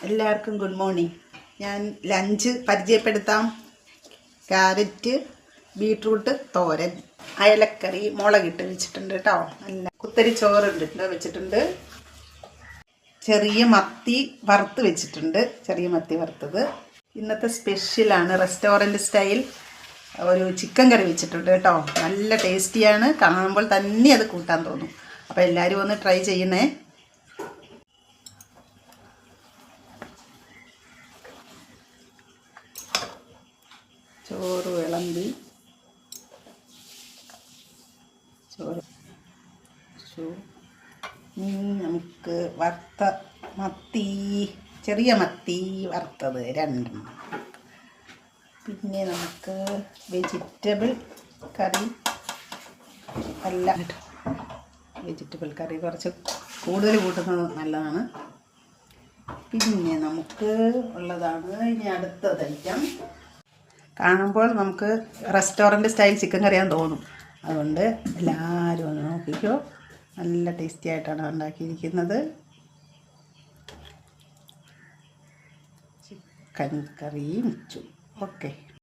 എല്ലാവർക്കും good morning. ഞാൻ lunch പരിചയപ്പെടുത്താം. ക്യാരറ്റ് ബീട്രൂട്ട് തോരൻ, അയലക്കറി മുളകിട്ട് വെച്ചിട്ടുണ്ട് കേട്ടോ. നല്ല കുത്തരി ചോറുണ്ട് വെച്ചിട്ടുണ്ട്. ചെറിയ മത്തി വറുത്ത് വെച്ചിട്ടുണ്ട്, ചെറിയ മത്തി വറുത്തത്. ഇന്നത്തെ സ്പെഷ്യലാണ് റെസ്റ്റോറൻറ്റ് സ്റ്റൈൽ ഒരു ചിക്കൻ കറി വെച്ചിട്ടുണ്ട് കേട്ടോ. നല്ല ടേസ്റ്റിയാണ്, കാണുമ്പോൾ തന്നെ അത് കൂട്ടാൻ തോന്നും. അപ്പോൾ എല്ലാവരും ഒന്ന് ട്രൈ ചെയ്യണേ. ചോറ് വിളമ്പി, ചോറ് നമുക്ക് വറുത്ത മത്തി, ചെറിയ മത്തി വറുത്തത് 2. പിന്നെ നമുക്ക് വെജിറ്റബിൾ കറി, അല്ല വെജിറ്റബിൾ കറി കുറച്ച് കൂടുതൽ കൂട്ടുന്നത് നല്ലതാണ്. പിന്നെ നമുക്ക് ഉള്ളതാണ് ഇനി അടുത്തത് ഐറ്റം. കാണുമ്പോൾ നമുക്ക് റെസ്റ്റോറൻറ്റ് സ്റ്റൈൽ ചിക്കൻ കറിയാൻ തോന്നും. അതുകൊണ്ട് എല്ലാവരും ഒന്ന് നോക്കിക്കോ. നല്ല ടേസ്റ്റി ആയിട്ടാണ് ഉണ്ടാക്കിയിരിക്കുന്നത്. ചിക്കൻ കറിയും വെച്ചു. ഓക്കെ.